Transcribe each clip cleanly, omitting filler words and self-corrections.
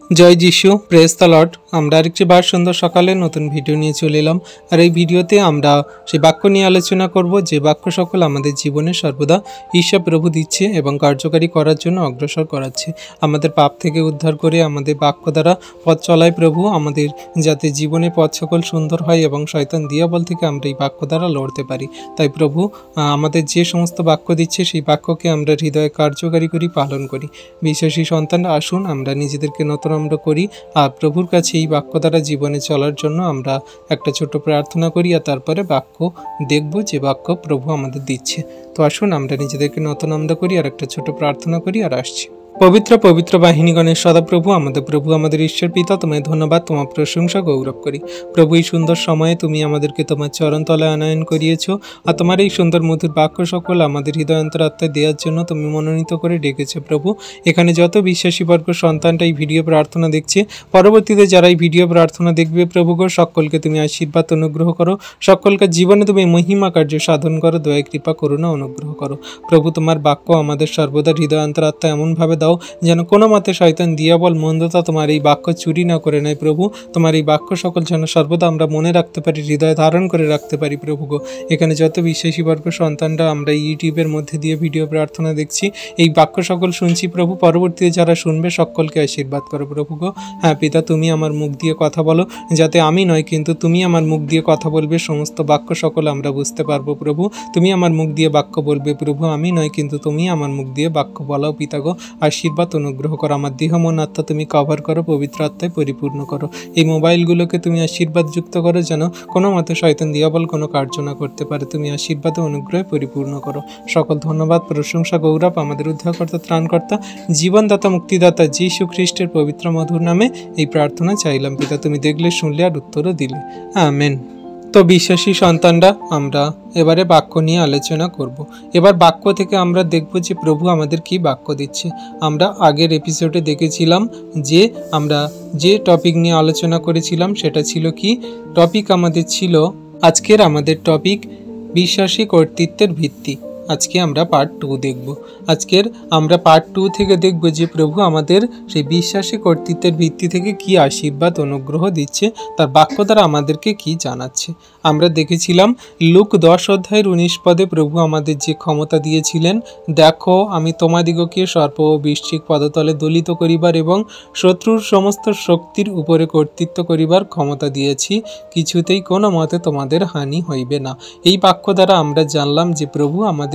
জয় যিশু, praise the Lord. আমরা আরেকটি বার সুন্দর সকালে নতুন ভিডিও নিয়ে চলে এলাম। আর এই ভিডিওতে আমরা সেই বাক্য নিয়ে আলোচনা করব, যে বাক্য সকল আমাদের জীবনে সর্বদা ঈশ্বর প্রভু দিচ্ছে এবং কার্যকারী করার জন্য অগ্রসর করাচ্ছে। আমাদের পাপ থেকে উদ্ধার করে আমাদের বাক্য দ্বারা পথ চলায় প্রভু, আমাদের যাতে জীবনে পথ সকল সুন্দর হয় এবং শয়তান দিয়াবল থেকে আমরা এই বাক্য দ্বারা লড়তে পারি। তাই প্রভু আমাদের যে সমস্ত বাক্য দিচ্ছে সেই বাক্যকে আমরা হৃদয়ে কার্যকারী করি, পালন করি। বিশ্বাসী সন্তানরা আসুন আমরা নিজেদেরকে নতুন করি আর প্রভুর কাছে এই বাক্য দ্বারা জীবনে চলার জন্য আমরা একটা ছোট প্রার্থনা করি, আর তারপরে বাক্য দেখব যে বাক্য প্রভু আমাদের দিচ্ছে। তো আসুন আমরা নিজেদেরকে নতুন করি আর একটা ছোট প্রার্থনা করি আর আসছি। পবিত্র পবিত্র বাহিনীগণের সদাপ্রভু, আমাদের প্রভু, আমাদের ঈশ্বর পিতা, তোমায় ধন্যবাদ, তোমার প্রশংসা গৌরব করি। প্রভু, এই সুন্দর সময়ে তুমি আমাদেরকে তোমার চরণতলায় আনয়ন করিয়েছ, আর তোমার এই সুন্দর মধুর বাক্য সকল আমাদের হৃদয় অন্তরাত্মায় দেওয়ার জন্য তুমি মনোনীত করে ডেকেছো। প্রভু, এখানে যত বিশ্বাসী বর্গ সন্তানটা এই ভিডিও প্রার্থনা দেখছে, পরবর্তীতে যারা এই ভিডিও প্রার্থনা দেখবে প্রভু গো, সকলকে তুমি আশীর্বাদ অনুগ্রহ করো, সকলকে জীবনে তুমি মহিমা কার্য সাধন করো, দয়া কৃপা করুণা অনুগ্রহ করো। প্রভু, তোমার বাক্য আমাদের সর্বদা হৃদয় অন্তরাত্মা এমনভাবে দাও যেন কোনো মতে শয়তান দিয়াবল মন্দতা তোমার এই বাক্য চুরি না করে নেয়। প্রভু, তোমার এই বাক্য সকল যেন সর্বদা আমরা মনে রাখতে পারি, হৃদয়ে ধারণ করে রাখতে পারি। প্রভু গো, এখানে যত বিশ্বাসী বর্গ সন্তানরা আমরা ইউটিউবের মধ্যে দিয়ে ভিডিও প্রার্থনা দেখছি, এই বাক্য সকল শুনছি প্রভু, পরবর্তীতে যারা শুনবে সকলকে আশীর্বাদ করো। প্রভু গো, হ্যাঁ পিতা, তুমি আমার মুখ দিয়ে কথা বলো, যাতে আমি নয় কিন্তু তুমি আমার মুখ দিয়ে কথা বলবে, সমস্ত বাক্য সকল আমরা বুঝতে পারবো। প্রভু, তুমি আমার মুখ দিয়ে বাক্য বলবে প্রভু, আমি নয় কিন্তু তুমি আমার মুখ দিয়ে বাক্য বলাও। পিতা গো, আশীর্বাদ অনুগ্রহ করো, আমার দেহ মন আত্মা তুমি কভার করো, পবিত্র আত্মায় পরিপূর্ণ করো। এই মোবাইলগুলোকে তুমি আশীর্বাদ যুক্ত করো, যেন কোনো মতে শয়তান দিয়াবল কোনো কার্য না করতে পারে। তুমি আশীর্বাদ অনুগ্রহে পরিপূর্ণ করো। সকল ধন্যবাদ, প্রশংসা, গৌরব আমাদের উদ্ধারকর্তা, ত্রাণকর্তা, জীবনদাতা, মুক্তিদাতা যীশু খ্রিস্টের পবিত্র মধুর নামে এই প্রার্থনা চাইলাম। পিতা, তুমি দেখলে, শুনলে আর উত্তরও দিলে। আমেন। তো বিশ্বাসী সন্তানরা, আমরা এবারে বাক্য নিয়ে আলোচনা করব। এবার বাক্য থেকে আমরা দেখব যে প্রভু আমাদের কি বাক্য দিচ্ছে। আমরা আগের এপিসোডে দেখেছিলাম যে আমরা যে টপিক নিয়ে আলোচনা করেছিলাম সেটা ছিল কি টপিক, আমাদের ছিল আজকের আমাদের টপিক বিশ্বাসী কর্তৃত্বের ভিত্তি। আজকে আমরা পার্ট 2 দেখব। আজকের আমরা পার্ট 2 থেকে দেখব যে প্রভু আমাদের সেই বিশ্বাসী কর্তৃত্বের ভিত্তি থেকে কি আশীর্বাদ অনুগ্রহ দিচ্ছে, তার বাক্য দ্বারা আমাদেরকে কি জানাচ্ছে। আমরা দেখেছিলাম লুক 10 অধ্যায়ের 19 পদে প্রভু আমাদের যে ক্ষমতা দিয়েছিলেন, দেখো আমি তোমাদিগকে সর্প ও বৃশ্চিক পদতলে দলিত করিবার এবং শত্রুর সমস্ত শক্তির উপরে কর্তৃত্ব করিবার ক্ষমতা দিয়েছি, কিছুতেই কোনো মতে তোমাদের হানি হইবে না। এই বাক্য দ্বারা আমরা জানলাম যে প্রভু আমাদের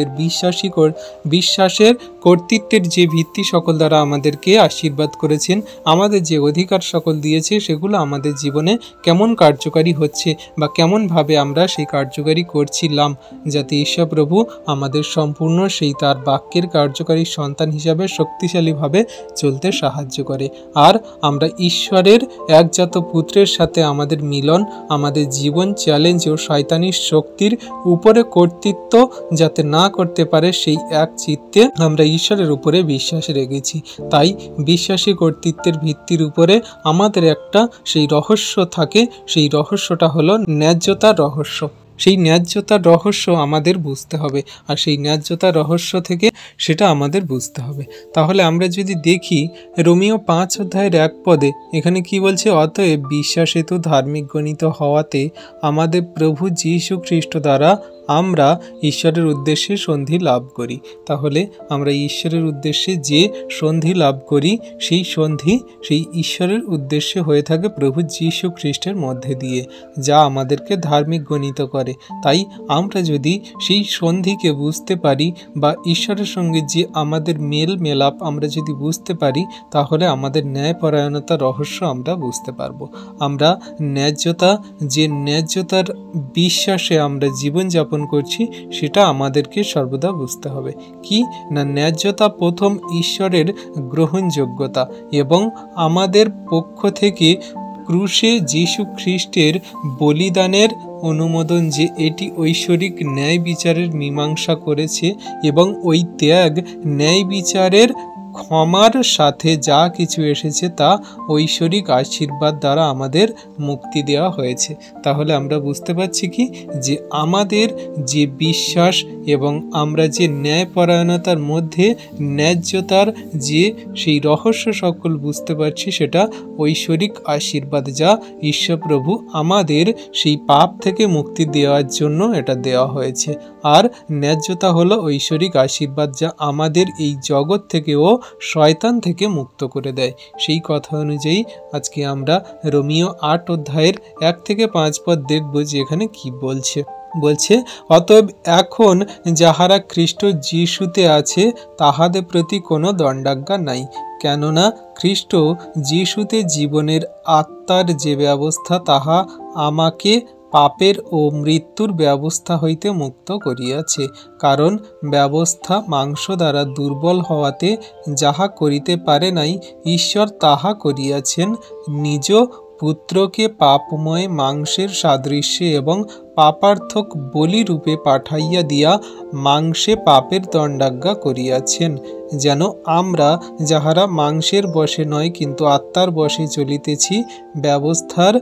বিশ্বাসের কর্তৃত্বের যে ভিত্তি সকল দ্বারা আমাদেরকে আশীর্বাদ করেছেন, আমাদের যে অধিকার সকল দিয়েছে সেগুলো আমাদের জীবনে কেমন কার্যকারী হচ্ছে বা কেমনভাবে আমরা সেই কার্যকারী করছিলাম, যাতে ঈশ্বর প্রভু আমাদের সম্পূর্ণ সেই তার বাক্যের কার্যকারী সন্তান হিসাবে শক্তিশালীভাবে চলতে সাহায্য করে। আর আমরা ঈশ্বরের একজাত পুত্রের সাথে আমাদের মিলন, আমাদের জীবন চ্যালেঞ্জ ও শয়তানির শক্তির উপরে কর্তৃত্ব যাতে না করতে পারে, সেই এক চিত্তে আমরা ঈশ্বরের উপরে বিশ্বাস রেখেছি। তাই বিশ্বাসী কর্তৃত্বের ভিত্তির উপরে আমাদের একটা সেই রহস্য থাকে, সেই রহস্যটা হলো ন্যায্যতার রহস্য। সেই ন্যায্যতার রহস্য আমাদের বুঝতে হবে, আর সেই ন্যায্যতার রহস্য থেকে সেটা আমাদের বুঝতে হবে। তাহলে আমরা যদি দেখি রোমিও 5 অধ্যায়ের 1 পদে এখানে কি বলছে, অতএব বিশ্বাস হেতু ধার্মিক গণিত হওয়াতে আমাদের প্রভু যীশু খ্রিস্ট দ্বারা আমরা ঈশ্বরের উদ্দেশ্যে সন্ধি লাভ করি। তাহলে আমরা ঈশ্বরের উদ্দেশ্যে যে সন্ধি লাভ করি, সেই সন্ধি সেই ঈশ্বরের উদ্দেশ্যে হয়ে থাকে প্রভু যীশু খ্রিস্টের মধ্যে দিয়ে, যা আমাদেরকে ধার্মিক গণিত করে। তাই আমরা যদি সেই সন্ধিকে বুঝতে পারি বা ঈশ্বরের সঙ্গে যে আমাদের মেলাপ আমরা যদি বুঝতে পারি, তাহলে আমাদের ন্যায়পরায়ণতার রহস্য আমরা বুঝতে পারবো। আমরা ন্যায্যতার বিশ্বাসে আমরা জীবনযাপন করছি, সেটা আমাদেরকে সর্বদা বুঝতে হবে। কি না, ন্যায্যতা প্রথম ঈশ্বরের গ্রহণযোগ্যতা এবং আমাদের পক্ষ থেকে ক্রুশে যীশু খ্রিস্টের বলিদানের অনুমোদন, যে এটি ঐশ্বরিক ন্যায় বিচারের মীমাংসা করেছে এবং ওই ত্যাগ ন্যায় বিচারের ক্ষমার সাথে যা কিছু এসেছে তা ঐশ্বরিক আশীর্বাদ দ্বারা আমাদের মুক্তি দেওয়া হয়েছে। তাহলে আমরা বুঝতে পারছি কি যে আমাদের যে বিশ্বাস এবং আমরা যে ন্যায়পরায়ণতার মধ্যে ন্যায্যতার যে সেই রহস্য সকল বুঝতে পারছি, সেটা ঐশ্বরিক আশীর্বাদ, যা ঈশ্বর প্রভু আমাদের সেই পাপ থেকে মুক্তি দেওয়ার জন্য এটা দেওয়া হয়েছে। আর ন্যায্যতা হলো ঐশ্বরিক আশীর্বাদ, যা আমাদের এই জগৎ থেকে ও শয়তান থেকে মুক্ত করে দেয়। সেই কথা অনুযায়ী আজকে আমরা রোমিও 8 অধ্যায়ের 1 থেকে 5 পদ দেখব যে এখানে কি বলছে অতএব এখন যাহারা খ্রিস্ট যিশুতে আছে তাহাদের প্রতি কোনো দণ্ডাজ্ঞা নাই, কেননা খ্রিস্ট যিশুতে জীবনের আত্মার যে ব্যবস্থা তাহা আমাকে পাপের ও মৃত্যুর ব্যবস্থা হইতে মুক্ত করিয়াছে। কারণ ব্যবস্থা মাংস দ্বারা দুর্বল হওয়াতে যাহা করিতে পারে নাই, ঈশ্বর তাহা করিয়াছেন নিজ পুত্রকে পাপময় মাংসের সাদৃশ্যে এবং পাপার্থক বলিরূপে পাঠাইয়া দিয়া মাংসে পাপের দণ্ডাজ্ঞা করিয়াছেন, যেন আমরা যাহারা মাংসের বশে নয় কিন্তু আত্মার বশে চলিতেছি ব্যবস্থার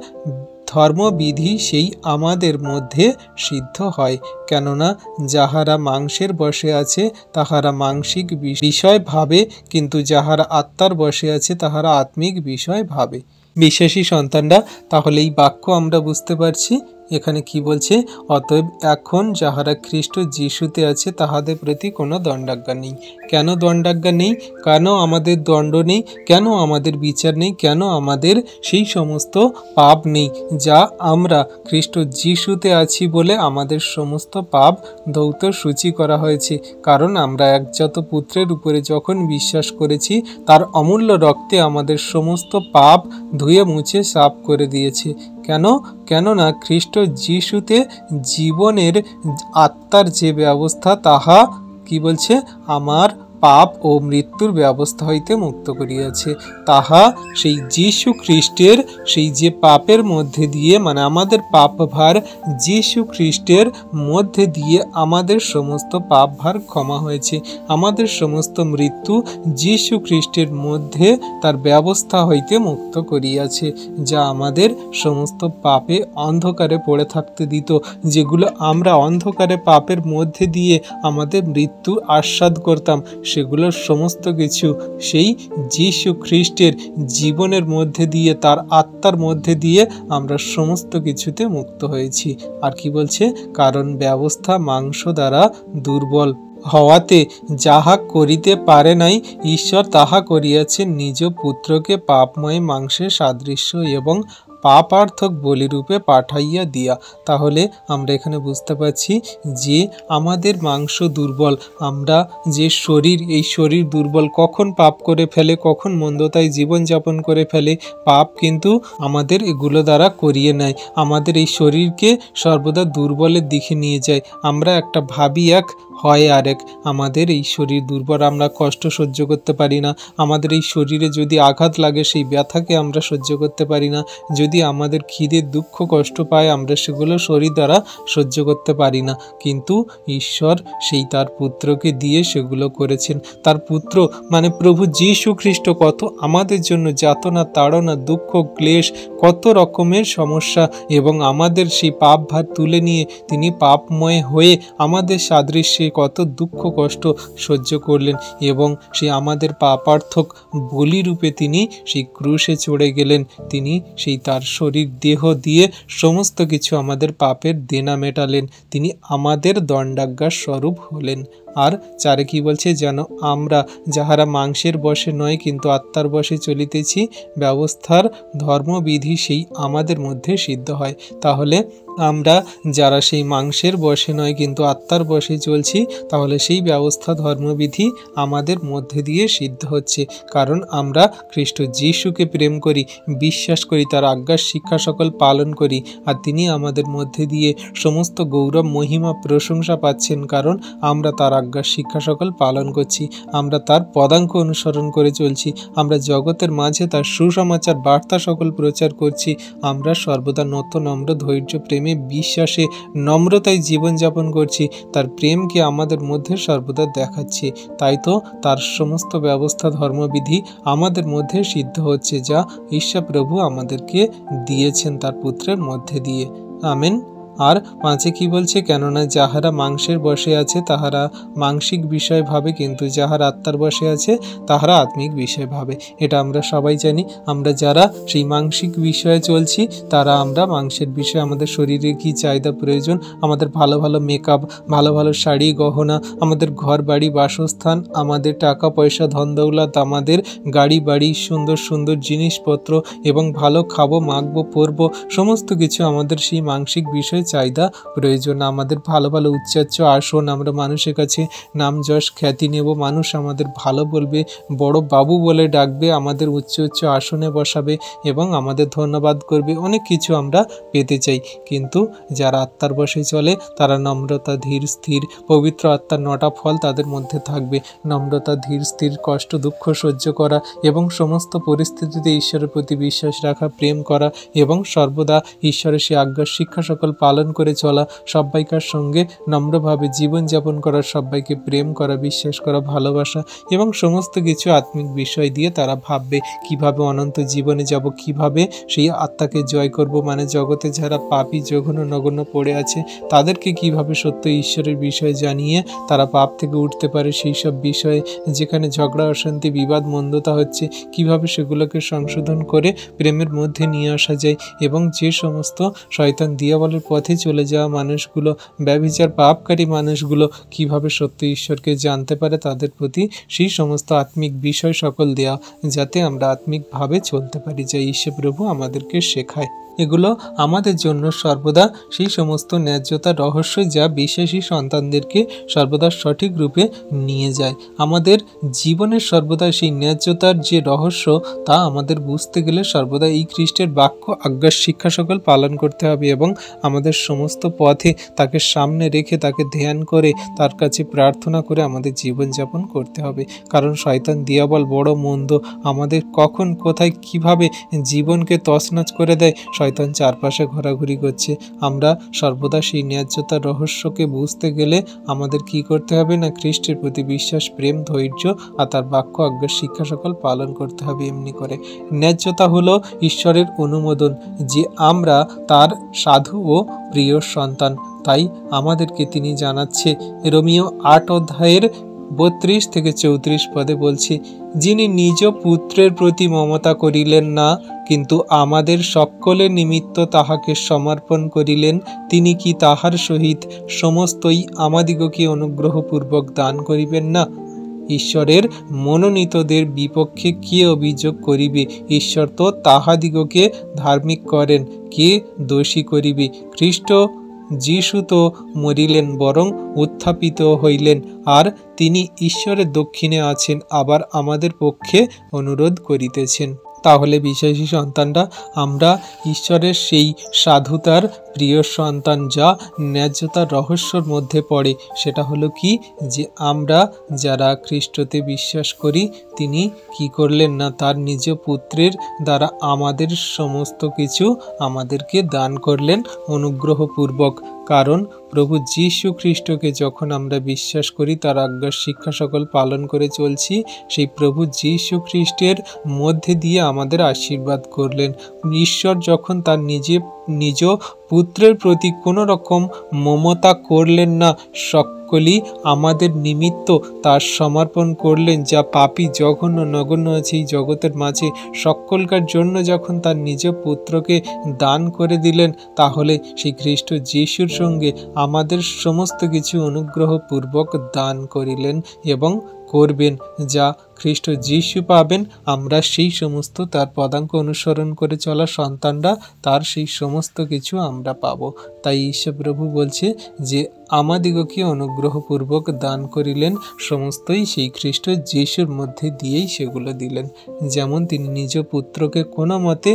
ধর্মবিধি সেই আমাদের মধ্যে সিদ্ধ হয়। কেননা যাহারা মাংসের বশে আছে তাহারা মাংসিক বিষয় ভাবে, কিন্তু যাহারা আত্মার বশে আছে তাহারা আত্মিক বিষয় ভাবে। বিশ্বাসী সন্তানরা, তাহলে এই বাক্য আমরা বুঝতে পারছি এখানে কি বলছে, অতএব এখন যাহারা খ্রিস্ট যিশুতে আছে তাহাদের প্রতি কোনো দণ্ডাজ্ঞা নেই। কেন দণ্ডাজ্ঞা নেই? কেন আমাদের দণ্ড নেই? কেন আমাদের বিচার নেই? কেন আমাদের সেই সমস্ত পাপ নেই? যা আমরা খ্রিস্ট যিশুতে আছি বলে আমাদের সমস্ত পাপ ধৌত সূচি করা হয়েছে। কারণ আমরা একজাত পুত্রের উপরে যখন বিশ্বাস করেছি, তার অমূল্য রক্তে আমাদের সমস্ত পাপ ধুয়ে মুছে সাফ করে দিয়েছে। কেননা খ্রিস্ট যিশুতে জীবনের আত্মার যে ব্যবস্থা তাহা কি বলছে, আমার পাপ ও মৃত্যুর ব্যবস্থা হইতে মুক্ত করিয়াছে। তাহা সেই যীশু খ্রিস্টের সেই যে পাপের মধ্যে দিয়ে, মানে আমাদের পাপ ভার যীশু খ্রিস্টের মধ্যে দিয়ে আমাদের সমস্ত পাপ ভার ক্ষমা হয়েছে। আমাদের সমস্ত মৃত্যু যীশু খ্রিস্টের মধ্যে তার ব্যবস্থা হইতে মুক্ত করিয়াছে, যা আমাদের সমস্ত পাপে অন্ধকারে পড়ে থাকতে দিত, যেগুলো আমরা অন্ধকারে পাপের মধ্যে দিয়ে আমাদের মৃত্যু আস্বাদ করতাম, সেগুলোর সমস্ত কিছু সেই যীশু খ্রিস্টের জীবনের মধ্যে দিয়ে, তার আত্মার মধ্যে দিয়ে আমরা সমস্ত কিছুতে মুক্ত হয়েছি। আর কি বলছে, কারণ ব্যবস্থা মাংস দ্বারা দুর্বল হওয়াতে যাহা করিতে পারে নাই, ঈশ্বর তাহা করিয়াছেন নিজ পুত্রকে পাপময় মাংসের সাদৃশ্য এবং পাপার্থক বলিরূপে পাঠাইয়া দিয়া। তাহলে আমরা এখানে বুঝতে পারছি যে আমাদের মাংস দুর্বল, আমরা যে শরীর, এই শরীর দুর্বল, কখন পাপ করে ফেলে, কখন মন্দতায় জীবনযাপন করে ফেলে। পাপ কিন্তু আমাদের এগুলো দ্বারা করিয়ে নেয়, আমাদের এই শরীরকে সর্বদা দুর্বলের দিকে নিয়ে যায়। আমরা একটা ভাবি এক, হয় আরেক। আমাদের এই শরীর দুর্বল, আমরা কষ্ট সহ্য করতে পারি না। আমাদের এই শরীরে যদি আঘাত লাগে সেই ব্যথাকে আমরা সহ্য করতে পারি না। যদি আমাদের খিদে দুঃখ কষ্ট পায় আমরা সেগুলো শরীর দ্বারা সহ্য করতে পারি না, কিন্তু ঈশ্বর সেই তার পুত্রকে দিয়ে সেগুলো করেছেন। তার পুত্র মানে প্রভু যীশু খ্রিস্ট কত আমাদের জন্য যাতনা, তাড়না, দুঃখ, ক্লেশ, কত রকমের সমস্যা এবং আমাদের সেই পাপ ভার তুলে নিয়ে তিনি পাপময় হয়ে আমাদের সাদৃশ্যে কত দুঃখ কষ্ট সহ্য করলেন এবং সে আমাদের পাপার্থক বলিরূপে তিনি সেই ক্রুশে চড়ে গেলেন। তিনি সেই তার শরীর দেহ দিয়ে সমস্ত কিছু আমাদের পাপের দেনা মেটালেন। তিনি আমাদের দণ্ডাজ্ঞার স্বরূপ হলেন। আর 4 কি বলছে, যেন আমরা যাহারা মাংসের বশে নয় কিন্তু আত্মার বশে চলিতেছি ব্যবস্থার ধর্মবিধি সেই আমাদের মধ্যে সিদ্ধ হয়। তাহলে আমরা যারা সেই মাংসের বশে নয় কিন্তু আত্মার বশে চলছি, তাহলে সেই ব্যবস্থা ধর্মবিধি আমাদের মধ্যে দিয়ে সিদ্ধ হচ্ছে। কারণ আমরা খ্রিস্ট যিশুকে প্রেম করি, বিশ্বাস করি, তার আজ্ঞার শিক্ষা সকল পালন করি, আর তিনি আমাদের মধ্যে দিয়ে সমস্ত গৌরব, মহিমা, প্রশংসা পাচ্ছেন, কারণ আমরা তার আজ্ঞা শিক্ষা সকল পালন করছি, আমরা তার পদাঙ্ক অনুসরণ করে চলছি, আমরা জগতের মাঝে তার সুসমাচার বার্তা সকল প্রচার করছি, আমরা সর্বদা নত নম্র ধৈর্য প্রেমে বিশ্বাসে নম্রতায় জীবনযাপন করছি, তার প্রেমকে আমাদের মধ্যে সর্বদা দেখাচ্ছি। তাই তো তার সমস্ত ব্যবস্থা ধর্মবিধি আমাদের মধ্যে সিদ্ধ হচ্ছে, যা ঈশ্বর প্রভু আমাদেরকে দিয়েছেন তার পুত্রের মধ্যে দিয়ে। আমেন। আর 5 কি বলছে, কেননা যাহারা মাংসের বশে আছে তাহারা মাংসিক বিষয় ভাবে, কিন্তু যাহারা আত্মার বশে আছে তাহারা আত্মিক বিষয় ভাবে। এটা আমরা সবাই জানি। আমরা যারা সেই মাংসিক বিষয়ে চলছি তারা আমরা মাংসের বিষয়ে আমাদের শরীরে কি চাহিদা প্রয়োজন, আমাদের ভালো ভালো মেকআপ, ভালো ভালো শাড়ি গহনা, আমাদের ঘর বাড়ি বাসস্থান, আমাদের টাকা পয়সা ধন দৌলত, আমাদের গাড়ি বাড়ি, সুন্দর সুন্দর জিনিসপত্র এবং ভালো খাবো মাখবো পরবো, সমস্ত কিছু আমাদের সেই মাংসিক বিষয় চাহিদা প্রয়োজন। আমাদের ভালো ভালো উচ্চাচ্য আসন, আমরা মানুষের কাছে নাম যশ খ্যাতি নেব, মানুষ আমাদের ভালো বলবে, বড় বাবু বলে ডাকবে, আমাদের উচ্চ উচ্চ আসনে বসাবে এবং আমাদের ধন্যবাদ করবে, অনেক কিছু আমরা পেতে চাই। কিন্তু যারা আত্মার বশে চলে তারা নম্রতা ধীর স্থির, পবিত্র আত্মার 9টা ফল তাদের মধ্যে থাকবে। নম্রতা ধীর স্থির, কষ্ট দুঃখ সহ্য করা এবং সমস্ত পরিস্থিতিতে ঈশ্বরের প্রতি বিশ্বাস রাখা, প্রেম করা এবং সর্বদা ঈশ্বরের সেই আজ্ঞা শিক্ষা সকল পালন করে চলা, সবাইকার সঙ্গে নম্রভাবে জীবনযাপন করা, সবাইকে প্রেম করা, বিশ্বাস করা, ভালোবাসা এবং সমস্ত কিছু আত্মিক বিষয় দিয়ে তারা ভাববে কিভাবে অনন্ত জীবনে যাব, কিভাবে সেই আত্মাকে জয় করব। মানে জগতে যারা পাপী জঘন্য নগণ্য পড়ে আছে তাদেরকে কিভাবে সত্য ঈশ্বরের বিষয় জানিয়ে তারা পাপ থেকে উঠতে পারে, সেই সব বিষয়ে যেখানে ঝগড়া অশান্তি বিবাদ মন্দতা হচ্ছে কিভাবে সেগুলোকে সংশোধন করে প্রেমের মধ্যে নিয়ে আসা যায়, এবং যে সমস্ত শয়তান দিয়াবলের পথে চলে যাওয়া মানুষগুলো, ব্যভিচার পাপকারী মানুষগুলো কিভাবে সত্য ঈশ্বরকে জানতে পারে, তাদের প্রতি সেই সমস্ত আত্মিক বিষয় সকল দেয়া, যাতে আমরা আত্মিকভাবে চলতে পারি, যা ঈশ্বর প্রভু আমাদেরকে শেখায়। এগুলো আমাদের জন্য সর্বদা সেই সমস্ত ন্যায্যতার রহস্য যা বিশ্বাসী সন্তানদেরকে সর্বদা সঠিক রূপে নিয়ে যায়। আমাদের জীবনের সর্বদা সেই ন্যায্যতার যে রহস্য তা আমাদের বুঝতে গেলে সর্বদা এই খ্রিস্টের বাক্য আজ্ঞার শিক্ষা সকল পালন করতে হবে এবং আমাদের সমস্ত পথে তাকে সামনে রেখে তাকে ধ্যান করে তার কাছে প্রার্থনা করে আমাদের জীবনযাপন করতে হবে। কারণ শয়তান দিয়াবল বড় মন্দ, আমাদের কখন কোথায় কিভাবে জীবনকে তছনছ করে দেয়, শয়তান চারপাশে ঘোরাঘুরি করছে। আমরা সর্বদা সেই ন্যায্যতার রহস্যকে বুঝতে গেলে আমাদের কি করতে হবে না, খ্রিস্টের প্রতি বিশ্বাস, প্রেম, ধৈর্য আর তার বাক্য আজ্ঞার শিক্ষা সকল পালন করতে হবে। এমনি করে ন্যায্যতা হলো ঈশ্বরের অনুমোদন যে আমরা তার সাধু ও প্রিয় সন্তান। তাই আমাদেরকে তিনি জানাচ্ছে রোমিও 8 অধ্যায়ের 32 থেকে 34 পদে বলছি, যিনি নিজ পুত্রের প্রতি মমতা করিলেন না, কিন্তু আমাদের সকলের নিমিত্ত তাহাকে সমর্পণ করিলেন, তিনি কি তাহার সহিত সমস্তই আমাদিগকে অনুগ্রহপূর্বক দান করিবেন না? ঈশ্বরের মনোনীতদের বিপক্ষে কে অভিযোগ করিবে? ঈশ্বর তো তাহাদিগকে ধার্মিক করেন, কে দোষী করিবে? খ্রিস্ট যিশু তো মরিলেন, বরং উত্থাপিত হইলেন, আর তিনি ঈশ্বরের দক্ষিণে আছেন, আবার আমাদের পক্ষে অনুরোধ করিতেছেন। তাহলে বিশ্বাসী সন্তানরা আমরা ঈশ্বরের সেই সাধুতার প্রিয় সন্তান, যা ন্যায্যতার রহস্যর মধ্যে পড়ে। সেটা হলো কি, যে আমরা যারা খ্রিস্টতে বিশ্বাস করি তিনি কি করলেন না, তার নিজ পুত্রের দ্বারা আমাদের সমস্ত কিছু আমাদেরকে দান করলেন অনুগ্রহপূর্বক। কারণ প্রভু যীশু খ্রিস্টকে যখন আমরা বিশ্বাস করি, তার আজ্ঞার শিক্ষা সকল পালন করে চলছি, সেই প্রভু যীশু খ্রিস্টের মধ্যে দিয়ে আমাদের আশীর্বাদ করলেন। ঈশ্বর যখন তার নিজ পুত্রের প্রতি কোনো রকম মমতা করলেন না, সকলেই আমাদের নিমিত্ত তার সমর্পণ করলেন, যা পাপী জঘন্য নগণ্য আছে এই জগতের মাঝে, সকলকার জন্য যখন তার নিজ পুত্রকে দান করে দিলেন, তাহলে সেই খ্রিস্ট যিশুর সঙ্গে আমাদের সমস্ত কিছু অনুগ্রহপূর্বক দান করিলেন এবং করবেন, যা খ্রিস্ট যিশু পাবেন, আমরা সেই সমস্ত তার পদাঙ্ক অনুসরণ করে চলা সন্তানরা তার সেই সমস্ত কিছু আমরা পাব। তাই ঈশ্বর প্রভু বলছে যে আমাদিগকে অনুগ্রহপূর্বক দান করিলেন, সমস্তই সেই খ্রিস্ট যিশুর মধ্যে দিয়েই সেগুলো দিলেন। যেমন তিনি নিজ পুত্রকে কোনো মতে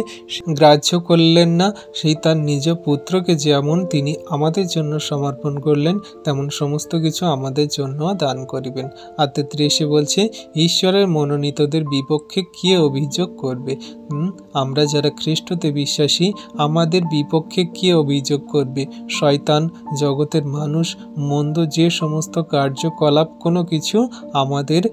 গ্রাহ্য করলেন না, সেই তার নিজ পুত্রকে যেমন তিনি আমাদের জন্য সমর্পণ করলেন, তেমন সমস্ত কিছু আমাদের জন্য দান করিবেন। আর 33 বলছে, ঈশ্বরের মনোনীতদের বিপক্ষে কে অভিযোগ করবে? আমরা যারা খ্রিস্টতে বিশ্বাসী, আমাদের বিপক্ষে কে অভিযোগ করবে? শয়তান, জগতের মানুষ, মন্দ যে সমস্ত কার্যকলাপ, কোনো কিছু আমাদের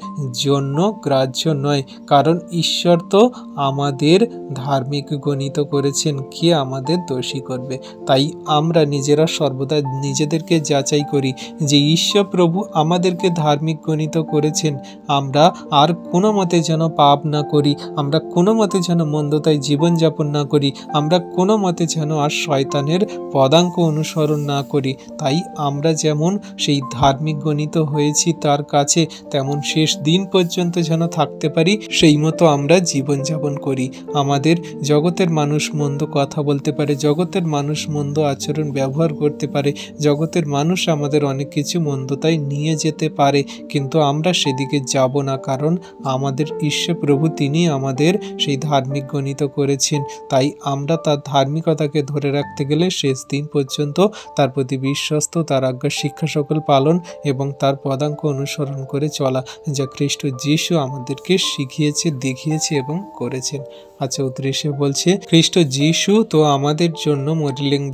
জন্য গ্রাহ্য নয়, কারণ ঈশ্বর তো আমাদের ধার্মিক গণিত করেছেন, কে আমাদের দোষী করবে? তাই আমরা নিজেরা সর্বদা নিজেদেরকে যাচাই করি যে ঈশ্বর প্রভু আমাদেরকে ধার্মিক গণিত করেছেন, আমরা আর কোনো মতে যেন পাপ না করি, আমরা কোনো মতে যেন মন্দতায় জীবনযাপন না করি, আমরা কোনো মতে যেন আর শয়তানের পদাঙ্ক অনুসরণ না করি। তাই আমরা যেমন সেই ধার্মিক গণিত হয়েছি তার কাছে, তেমন শেষ দিন পর্যন্ত যেন থাকতে পারি, সেই মতো আমরা জীবনযাপন করি। আমাদের জগতের মানুষ মন্দ কথা বলতে পারে, জগতের মানুষ মন্দ আচরণ ব্যবহার করতে পারে, জগতের মানুষ আমাদের অনেক কিছু মন্দতায় নিয়ে যেতে পারে, কিন্তু আমরা সেদিকে যাব না, কারণ আমাদের ঈশ্বর প্রভু তিনি আমাদের সেই ধার্মিক গণিত করেছেন। তাই আমরা তার ধার্মিকতাকে ধরে রাখতে গেলে শেষ দিন পর্যন্ত তার প্রতি বিশ্বস্ত, তার আজ্ঞা শিক্ষা সকল পালন এবং তার পদাঙ্ক অনুসরণ করে চলা, যা খ্রিস্ট যিশু আমাদেরকে শিখিয়েছে, দেখিয়েছে এবং করেছেন। 34 বলছে, খ্রিস্ট যিশু তো আমাদের জন্য মরিলেন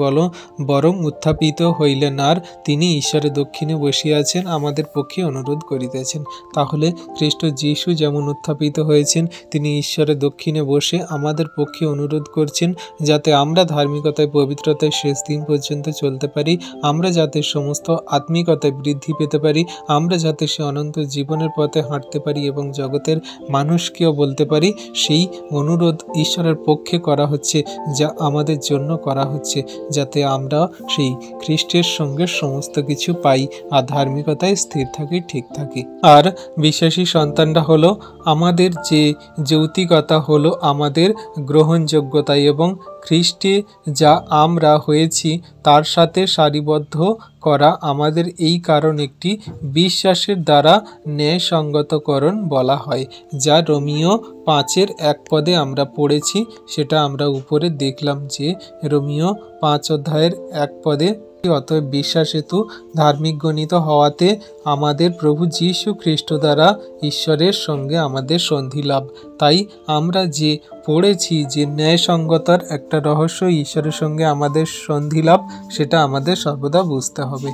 বরং উত্থাপিত হইলেন, আর তিনি ঈশ্বরের দক্ষিণে বসিয়াছেন, আমাদের পক্ষে অনুরোধ করিতেছেন। তাহলে খ্রিস্ট যিশু যেমন উত্থাপিত হয়েছেন, তিনি ঈশ্বরের দক্ষিণে বসে আমাদের পক্ষে অনুরোধ করছেন, যাতে আমরা ধার্মিকতায়, পবিত্রতায় শেষ দিন পর্যন্ত চলতে পারি, আমরা যাতে সমস্ত আত্মিকতায় বৃদ্ধি পেতে পারি, আমরা যাতে সে অনন্ত জীবনের পথে হাঁটতে পারি এবং জগতের মানুষকেও বলতে পারি। সেই অনুরোধ ঈশ্বরের পক্ষে করা হচ্ছে, যা আমাদের জন্য করা হচ্ছে, যাতে আমরা সেই খ্রিস্টের সঙ্গে সমস্ত কিছু পাই আর ধার্মিকতায় স্থির থাকি, ঠিক থাকি। আর বিশ্বাসী সন্তানরা হলো আমাদের যে যৌতিকতা, হলো আমাদের গ্রহণযোগ্যতা, এবং খ্রিস্টে যা আমরা হয়েছি তার সাথে সারিবদ্ধ করা আমাদের, এই কারণ একটি বিশ্বাসের দ্বারা ন্যায়সঙ্গতকরণ বলা হয়, যা রোমিও 5:1 আমরা পড়েছি। সেটা আমরা উপরে দেখলাম যে রোমিও 5:1 অতএব বিশ্বাস হেতু ধার্মিক গণিত হওয়াতে আমাদের প্রভু যীশু খ্রিস্ট দ্বারা ঈশ্বরের সঙ্গে আমাদের সন্ধি লাভ। তাই আমরা যে পড়েছি যে ন্যায়সঙ্গতার একটা রহস্য, ঈশ্বরের সঙ্গে আমাদের সন্ধি লাভ, সেটা আমাদের সর্বদা বুঝতে হবে।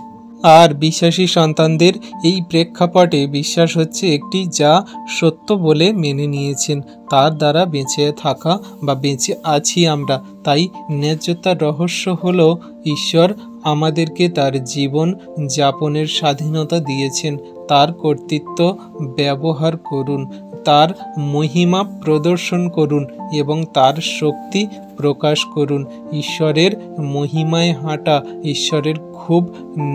আর বিশ্বাসী সন্তানদের এই প্রেক্ষাপটে বিশ্বাস হচ্ছে একটি যা সত্য বলে মেনে নিয়েছেন, তার দ্বারা বেঁচে থাকা বা বেঁচে আছি আমরা। তাই ন্যায্যতার রহস্য হলো ঈশ্বর আমাদেরকে তার জীবন যাপনের স্বাধীনতা দিয়েছেন। তার কর্তৃত্ব ব্যবহার করুন, তার মহিমা প্রদর্শন করুন এবং তার শক্তি প্রকাশ করুন। ঈশ্বরের মহিমায় হাঁটা, ঈশ্বরের খুব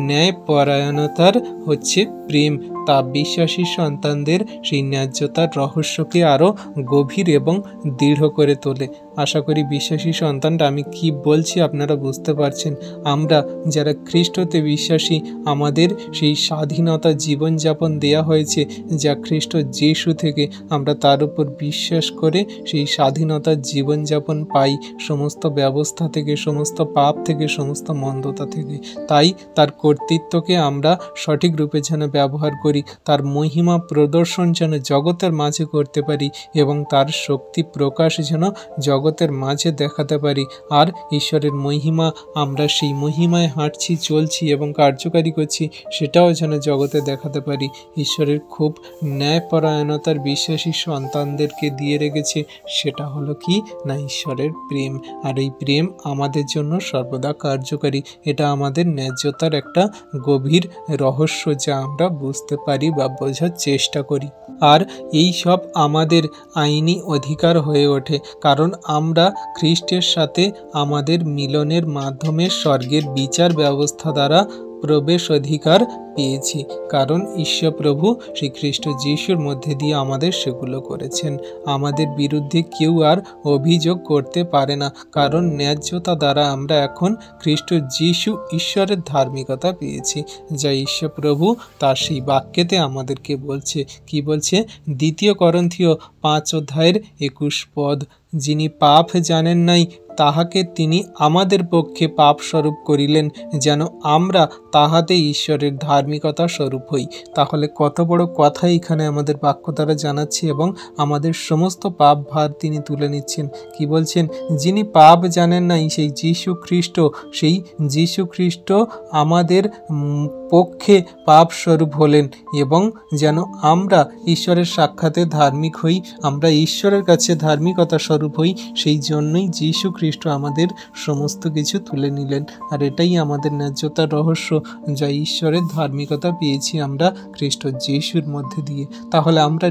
ন্যায়পরায়ণতার হচ্ছে প্রেম। তা বিশ্বাসী সন্তানদের সেই ন্যায্যতার রহস্যকে আরও গভীর এবং দৃঢ় করে তোলে। আশা করি বিশ্বাসী সন্তানরা আমি কি বলছি আপনারা বুঝতে পারছেন। আমরা যারা খ্রিস্টতে বিশ্বাসী, আমাদের সেই স্বাধীনতা জীবনযাপন দেয়া হয়েছে যা খ্রিস্ট যিশু থেকে, আমরা তার উপর বিশ্বাস করে সেই স্বাধীনতার জীবনযাপন পাই, সমস্ত ব্যবস্থা থেকে, সমস্ত পাপ থেকে, সমস্ত মন্দতা থেকে। তাই তার কর্তৃত্বকে আমরা সঠিক রূপে যেন ব্যবহার করি, তার মহিমা প্রদর্শন যেন জগতের মাঝে করতে পারি এবং তার শক্তি প্রকাশ যেন জগতের মাঝে দেখাতে পারি। আর ঈশ্বরের মহিমা, আমরা সেই মহিমায় হাঁটছি, চলছি এবং কার্যকারী করছি, সেটাও যেন জগতে দেখাতে পারি। ঈশ্বরের খুব ন্যায়পরায়ণতার বিশ্বাসী সন্তানদেরকে দিয়ে রেখেছে, সেটা হলো কি না ঈশ্বরের প্রেম। আর এই প্রেম আমাদের জন্য সর্বদা কার্যকারী। এটা আমাদের ন্যায্যতার একটা গভীর রহস্য যা আমরা বুঝতে পারি বা বোঝার চেষ্টা করি। আর এই সব আমাদের আইনি অধিকার হয়ে ওঠে, কারণ আমরা খ্রিস্টের সাথে আমাদের মিলনের মাধ্যমে স্বর্গের বিচার ব্যবস্থা দ্বারা প্রবেশ অধিকার পেয়েছি, কারণ ঈশ্বর প্রভু শ্রী খ্রিস্ট যিশুর মধ্যে দিয়ে আমাদের সেগুলো করেছেন। আমাদের বিরুদ্ধে কেউ আর অভিযোগ করতে পারে না, কারণ ন্যায্যতা দ্বারা আমরা এখন খ্রিস্ট যিশু ঈশ্বরের ধার্মিকতা পেয়েছি, যা ঈশ্বর প্রভু তার সেই বাক্যেতে আমাদেরকে বলছে। কি বলছে? 2 করন্থীয় 5:21, যিনি পাপ জানেন নাই তাহাকে তিনি আমাদের পক্ষে পাপ স্বরূপ করিলেন, যেন আমরা তাহাতে ঈশ্বরের ধার্মিকতা স্বরূপ হই। তাহলে কত বড় কথা এখানে আমাদের বাক্য দ্বারা জানাচ্ছে, এবং আমাদের সমস্ত পাপ ভার তিনি তুলে নিচ্ছেন। কি বলছেন? যিনি পাপ জানেন নাই সেই যীশু খ্রিস্ট আমাদের পক্ষে পাপ স্বরূপ হলেন, এবং যেন আমরা ঈশ্বরের সাক্ষাতে ধার্মিক হই, আমরা ঈশ্বরের কাছে ধার্মিকতা স্বরূপ হই, সেই জন্যই যীশু খ্রিস্ট আমাদের সমস্ত কিছু তুলে নিলেন। আর এটাই আমাদের ন্যায্যতার রহস্য, যা ঈশ্বরের ধার্মিকতা পেয়েছি আমরা খ্রিস্ট যিশুর মধ্যে দিয়ে। তাহলে আমরা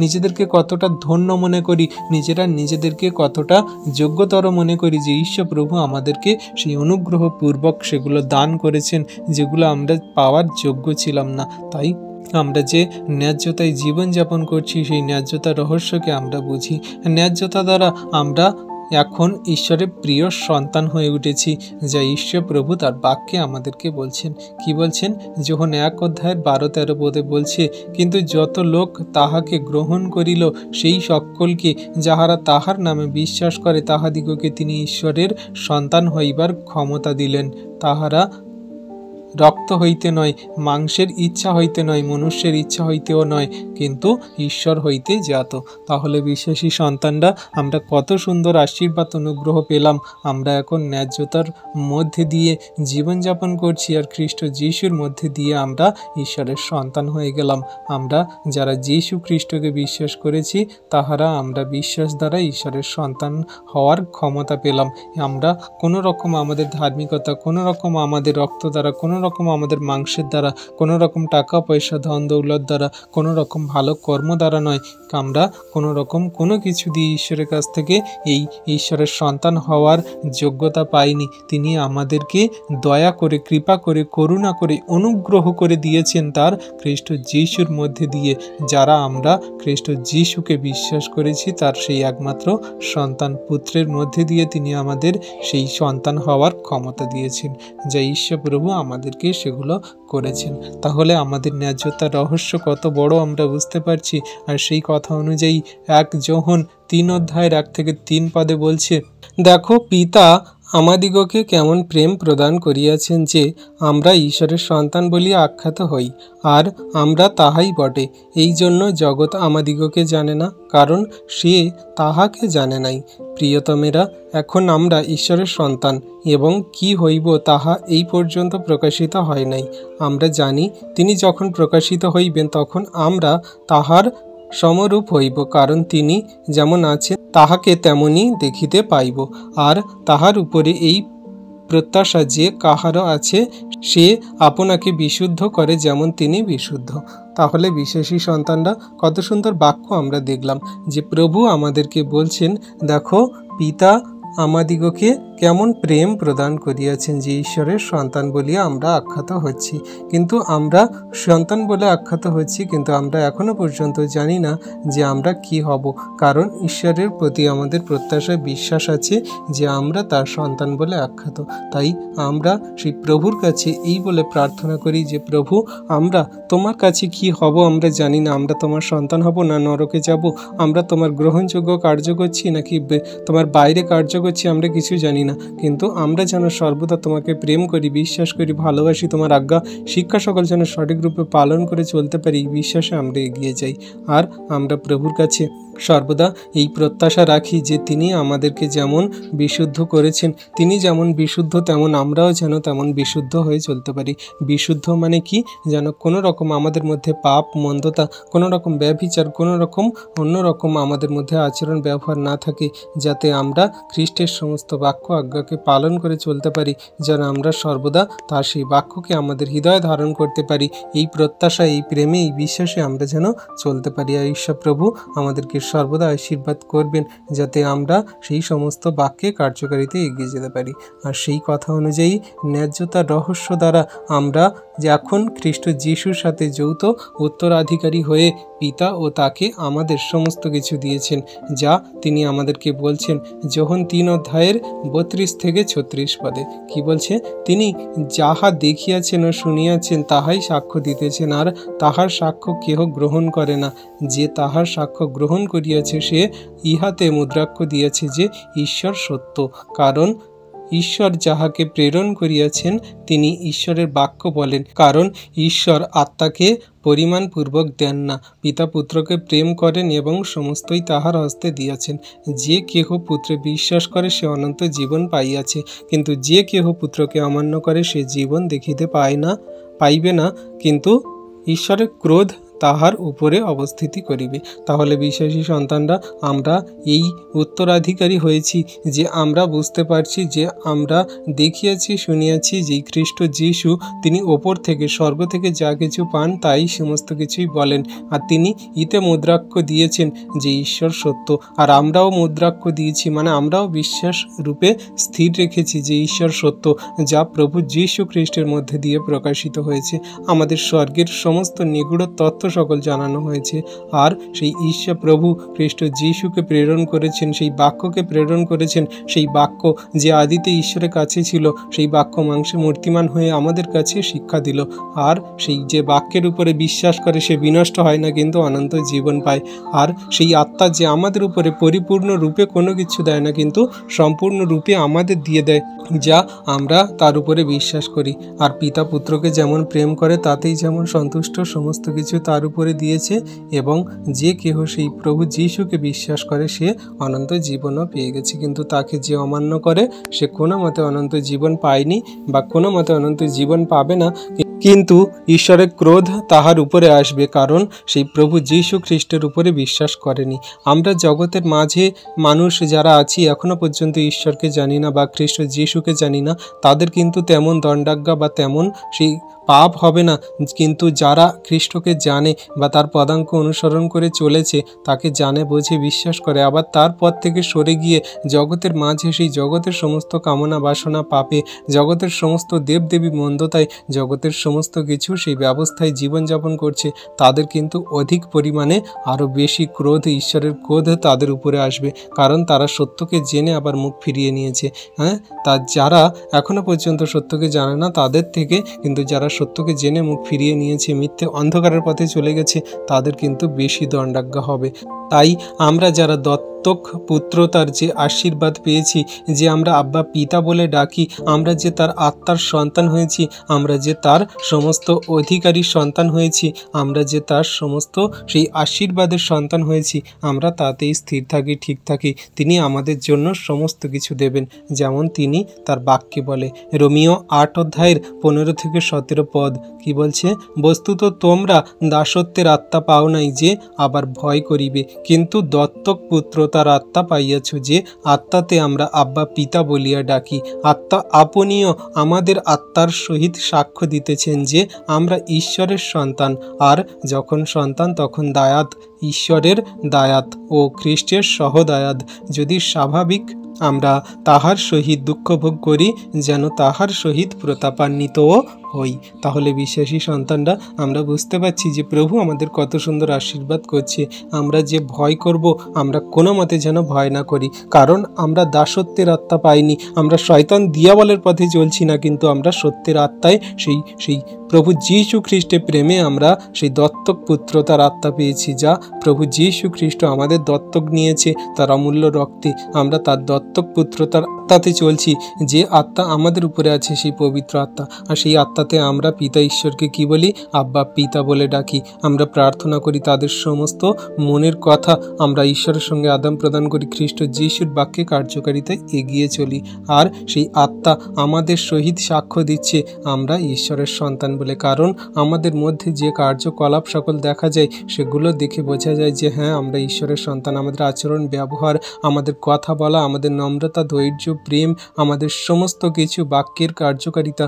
নিজেদেরকে কতটা ধন্য মনে করি, নিজেদেরকে কতটা যোগ্যতর মনে করি যে ঈশ্বর প্রভু আমাদেরকে সেই অনুগ্রহপূর্বক সেগুলো দান করেছেন, যেগুলো আমরা পাওয়ার যোগ্য ছিলাম না। তাই আমরা যে ন্যায্যতায় জীবনযাপন করছি, সেই ন্যায্যতার রহস্যকে আমরা বুঝি। ন্যায্যতা দ্বারা আমরা এখন ঈশ্বরের প্রিয় সন্তান হয়ে উঠেছি, যা ঈশ্বর প্রভু তার বাক্যে আমাদেরকে বলছেন। কি বলছেন? যোহন 1:12-13 বলছে, কিন্তু যত লোক তাহাকে গ্রহণ করিল, সেই সকলকে যাহারা তাহার নামে বিশ্বাস করে তাহাদিগকে তিনি ঈশ্বরের সন্তান হইবার ক্ষমতা দিলেন। তাহারা রক্ত হইতে নয়, মাংসের ইচ্ছা হইতে নয়, মনুষ্যের ইচ্ছা হইতেও নয়, কিন্তু ঈশ্বর হইতে জাত। তাহলে বিশ্বাসী সন্তানরা আমরা কত সুন্দর আশীর্বাদ অনুগ্রহ পেলাম। আমরা এখন ন্যায্যতার মধ্যে দিয়ে জীবনযাপন করছি, আর খ্রিস্ট যিশুর মধ্যে দিয়ে আমরা ঈশ্বরের সন্তান হয়ে গেলাম। আমরা যারা যীশু খ্রিস্টকে বিশ্বাস করেছি, তাহারা আমরা বিশ্বাস দ্বারা ঈশ্বরের সন্তান হওয়ার ক্ষমতা পেলাম। আমরা কোনো রকম আমাদের ধার্মিকতা, কোনো রকম আমাদের রক্ত দ্বারা, কোনো রকম আমাদের মাংসের দ্বারা, কোনো রকম টাকা পয়সা ধন দৌলত দ্বারা, কোনো রকম ভালো কর্ম দ্বারা নয়, আমরা কোনো রকম কোনো কিছু দিয়ে ঈশ্বরের কাছ থেকে এই ঈশ্বরের সন্তান হওয়ার যোগ্যতা পাইনি। তিনি আমাদেরকে দয়া করে, কৃপা করে, করুণা করে, অনুগ্রহ করে দিয়েছেন তার খ্রিস্ট যিশুর মধ্যে দিয়ে। যারা আমরা খ্রিস্ট যিশুকে বিশ্বাস করেছি, তার সেই একমাত্র সন্তান পুত্রের মধ্যে দিয়ে তিনি আমাদের সেই সন্তান হওয়ার ক্ষমতা দিয়েছেন, যা ঈশ্বর প্রভু আমাদেরকে সেগুলো করেছেন। তাহলে আমাদের ন্যায্যতার রহস্য কত বড় আমরা বুঝতে পারছি। আর সেই কথা অনুযায়ী 1 যোহন 3:1-3 বলছে, দেখো পিতা আমাদিগকে কেমন প্রেম প্রদান করিয়াছেন যে আমরা ঈশ্বরের সন্তান বলিয়া আখ্যাত হই, আর আমরা তাহাই বটে। এই জন্য জগৎ আমাদিগকে জানে না, কারণ সে তাহাকে জানে নাই। প্রিয়তমেরা, এখন আমরা ঈশ্বরের সন্তান, এবং কি হইব তাহা এই পর্যন্ত প্রকাশিত হয় নাই। আমরা জানি তিনি যখন প্রকাশিত হইবেন, তখন আমরা তাহার সমরূপ হইব, কারণ তিনি যেমন আছেন তাহাকে তেমনি দেখিতে পাইব। আর তাহার উপরে এই প্রত্যাশা যে কাহারও আছে, সে আপনাকে বিশুদ্ধ করে যেমন তিনি বিশুদ্ধ। তাহলে বিশ্বাসী সন্তানরা কত সুন্দর বাক্য আমরা দেখলাম, যে প্রভু আমাদেরকে বলছেন, দেখো পিতা আমাদিগকে কেমন প্রেম প্রদান করিয়াছেন যে ঈশ্বরের সন্তান বলিয়া আমরা আখ্যাত হচ্ছি। কিন্তু আমরা সন্তান বলে আখ্যাত হচ্ছি, কিন্তু আমরা এখনো পর্যন্ত জানি না যে আমরা কি হব, কারণ ঈশ্বরের প্রতি আমাদের প্রত্যাশায় বিশ্বাস আছে যে আমরা তার সন্তান বলে আখ্যাত। তাই আমরা সেই প্রভুর কাছে এই বলে প্রার্থনা করি যে প্রভু, আমরা তোমার কাছে কি হব আমরা জানি না। আমরা তোমার সন্তান হব না নরকে যাব, আমরা তোমার গ্রহণযোগ্য কার্য করছি নাকি তোমার বাইরে কার্য করছি আমরা কিছু জানি না, কিন্তু আমরা যেন সর্বদা তোমাকে প্রেম করি, বিশ্বাস করি, ভালোবাসি, তোমার আজ্ঞা শিক্ষা সকল যেন সঠিক রূপে পালন করে চলতে পারি, এই বিশ্বাসে আমরা এগিয়ে যাই। আর আমরা প্রভুর কাছে সর্বদা এই প্রত্যাশা রাখি যে তিনি আমাদেরকে যেমন বিশুদ্ধ করেছেন, তিনি যেমন বিশুদ্ধ তেমন আমরাও যেন তেমন বিশুদ্ধ হয়ে চলতে পারি। বিশুদ্ধ মানে কি? যেন কোনো রকম আমাদের মধ্যে পাপ, মন্দতা, কোনো রকম ব্যভিচার, কোনো রকম অন্যরকম আমাদের মধ্যে আচরণ ব্যবহার না থাকে, যাতে আমরা খ্রিস্টের সমস্ত বাক্য আজ্ঞাকে পালন করে চলতে পারি, যেন আমরা সর্বদা তার সেই বাক্যকে আমাদের হৃদয়ে ধারণ করতে পারি। এই প্রত্যাশা, এই প্রেমে, এই বিশ্বাসে আমরা যেন চলতে পারি। আর ঈশ্বর প্রভু আমাদেরকে সর্বদা আশীর্বাদ করবেন, যাতে আমরা সেই সমস্ত বাক্যে কার্যকারিতা এগিয়ে যেতে পারি। আর সেই কথা অনুযায়ী ন্যায্যতার রহস্য দ্বারা আমরা যে এখন খ্রিস্ট যিশুর সাথে যৌথ উত্তরাধিকারী হয়ে পিতা ও তাকে আমাদের সমস্ত কিছু দিয়েছেন, যা তিনি আমাদেরকে বলছেন যোহন 3:32-36 পদে। কি বলছে? তিনি যাহা দেখিয়াছেন ও শুনিয়াছেন তাহাই সাক্ষ্য দিতেছেন, আর তাহার সাক্ষ্য কেহ গ্রহণ করে না। যে তাহার সাক্ষ্য গ্রহণ করিয়াছে সে ইহাতে মুদ্রাক্ষর দিয়াছে যে ঈশ্বর সত্য, কারণ ঈশ্বর যাহাকে প্রেরণ করিয়াছেন তিনি ঈশ্বরের বাক্য বলেন। কারণ ঈশ্বর আত্মাকে পরিমাণপূর্বক দেন না, পিতা পুত্রকে প্রেম করেন এবং সমস্তই তাহার হস্তে দিয়াছেন। যে কেহ পুত্রে বিশ্বাস করে সে অনন্ত জীবন পাইয়াছে, কিন্তু যে কেহ পুত্রকে অমান্য করে সে জীবন দেখিতে পাইবে না, কিন্তু ঈশ্বরের ক্রোধ তাহার উপরে অবস্থিতি করিবে। তাহলে বিশ্বাসী সন্তানরা আমরা এই উত্তরাধিকারী হয়েছি যে আমরা বুঝতে পারছি, যে আমরা দেখিয়াছি শুনিয়াছি যে খ্রিস্ট যিশু তিনি ওপর থেকে স্বর্গ থেকে যা কিছু পান তাই সমস্ত কিছুই বলেন, আর তিনি ইতে মুদ্রাক্ষ দিয়েছেন যে ঈশ্বর সত্য। আর আমরাও মুদ্রাক্ষ দিয়েছি, মানে আমরাও বিশ্বাস রূপে স্থির রেখেছি যে ঈশ্বর সত্য, যা প্রভু যীশু খ্রিস্টের মধ্যে দিয়ে প্রকাশিত হয়েছে। আমাদের স্বর্গের সমস্ত নিগূঢ় তত্ত্ব সকল জানানো হয়েছে। আর সেই ঈশ্বর প্রভু খ্রিস্ট যিশুকে প্রেরণ করেছেন, সেই বাক্যকে প্রেরণ করেছেন, সেই বাক্য যে আদিতে ঈশ্বরের কাছে ছিল, সেই বাক্য মাংসে মূর্তিমান হয়ে আমাদের কাছে শিক্ষা দিল। আর সেই যে বাক্যের উপরে বিশ্বাস করে সে বিনষ্ট হয় না, কিন্তু অনন্ত জীবন পায়। আর সেই আত্মা যে আমাদের উপরে পরিপূর্ণ রূপে কোনো কিছু দেয় না, কিন্তু সম্পূর্ণ রূপে আমাদের দিয়ে দেয়, যা আমরা তার উপরে বিশ্বাস করি। আর পিতা পুত্রকে যেমন প্রেম করে তাতেই যেমন সন্তুষ্ট, সমস্ত কিছু তার উপরে দিয়েছে। এবং যে কেহ সেই প্রভু যিশুকে বিশ্বাস করে সে অনন্ত জীবনও পেয়ে গেছে, কিন্তু তাকে যে অমান্য করে সে কোনো মতে অনন্ত জীবন পায়নি বা কোনো মতে অনন্ত জীবন পাবে না, কিন্তু ঈশ্বরের ক্রোধ তাহার উপরে আসবে, কারণ সেই প্রভু যীশু খ্রিস্টের উপরে বিশ্বাস করেনি। আমরা জগতের মাঝে মানুষ যারা আছি এখনো পর্যন্ত ঈশ্বরকে জানি না বা খ্রিস্ট যিশুকে জানি না, তাদের কিন্তু তেমন দণ্ডাজ্ঞা বা তেমন সেই পাপ হবে না। কিন্তু যারা খ্রিস্টকে জানে বা তার পদাঙ্ক অনুসরণ করে চলেছে, তাকে জানে বোঝে বিশ্বাস করে, আবার তার পথ থেকে সরে গিয়ে জগতের মাঝে সেই জগতের সমস্ত কামনা বাসনা পাপে, জগতের সমস্ত দেবদেবী মন্দতায়, জগতের সমস্ত কিছু সেই ব্যবস্থায় জীবনযাপন করছে, তাদের কিন্তু অধিক পরিমাণে আরও বেশি ক্রোধ, ঈশ্বরের ক্রোধ তাদের উপরে আসবে, কারণ তারা সত্যকে জেনে আবার মুখ ফিরিয়ে নিয়েছে। তা যারা এখনো পর্যন্ত সত্যকে জানে না তাদের থেকে, কিন্তু যারা সত্যকে জেনে মুখ ফিরিয়ে নিয়েছে, মিথ্যে অন্ধকারের পথে চলে গেছে, তাদের কিন্তু বেশি দণ্ডাজ্ঞা হবে। তাই আমরা যারা দত্তক পুত্রতার যে আশীর্বাদ পেয়েছি, যে আমরা আব্বা পিতা বলে ডাকি, আমরা যে তার আত্মার সন্তান হয়েছি, আমরা যে তার সমস্ত অধিকারী সন্তান হয়েছি, আমরা যে তার সমস্ত সেই আশীর্বাদের সন্তান হয়েছি, আমরা তাতেই স্থির থাকি, ঠিক থাকি। তিনি আমাদের জন্য সমস্ত কিছু দেবেন, যেমন তিনি তার বাক্যে বলে। রোমিও 8:15-17 পদ কি বলছে? বস্তুত তোমরা দাসত্বের আত্মা পাও নাই যে আবার ভয় করিবে, কিন্তু দত্তক পুত্রতার আত্মা পাইয়াছ, যে আত্মাতে আমরা আব্বা পিতা বলিয়া ডাকি। আত্মা আপনিও আমাদের আত্মার সহিত সাক্ষ্য দিতেছেন যে আমরা ঈশ্বরের সন্তান, আর যখন সন্তান তখন দায়াদ, ঈশ্বরের দায়াদ ও খ্রিস্টের সহদায়াদ। যদি স্বাভাবিক আমরা তাহার সহিত দুঃখ ভোগ করি, যেন তাহার সহিত প্রতাপান্বিতও হই। তাহলে বিশ্বাসী সন্তানরা আমরা বুঝতে পারছি যে প্রভু আমাদের কত সুন্দর আশীর্বাদ করছে। আমরা যে ভয় করব, আমরা কোনো মতে যেন ভয় না করি, কারণ আমরা দাসত্বের আত্মা পাইনি, আমরা শয়তান দিয়াবলের পথে চলছি না, কিন্তু আমরা সত্যের আত্মায় সেই প্রভু যীশু খ্রিস্টের প্রেমে আমরা সেই দত্তক পুত্রতার আত্মা পেয়েছি, যা প্রভু যীশু খ্রিস্ট আমাদের দত্তক নিয়েছে তার অমূল্য রক্তে। আমরা তার দত্তক পুত্রতার আত্মাতে চলছি, যে আত্মা আমাদের উপরে আছে সেই পবিত্র আত্মা। আর সেই আত্মাতে আমরা পিতা ঈশ্বরকে কি বলি? আব্বা পিতা বলে ডাকি। আমরা প্রার্থনা করি, তাদের সমস্ত মনের কথা আমরা ঈশ্বরের সঙ্গে আদান প্রদান করি, খ্রিস্ট যিশুর বাক্যে কার্যকারিতায় এগিয়ে চলি। আর সেই আত্মা আমাদের সহিত সাক্ষ্য দিচ্ছে আমরা ঈশ্বরের সন্তান বলে, কারণ আমাদের মধ্যে যে কার্যকলাপ সকল দেখা যায় সেগুলো দেখে বোঝা যায় যে হ্যাঁ, আমরা ঈশ্বরের সন্তান। আমাদের আচরণ, ব্যবহার, আমাদের কথা বলা, আমাদের নম্রতা, ধৈর্য, প্রেম, আমাদের সমস্ত কিছু, বাক্যের কার্যকারিতা,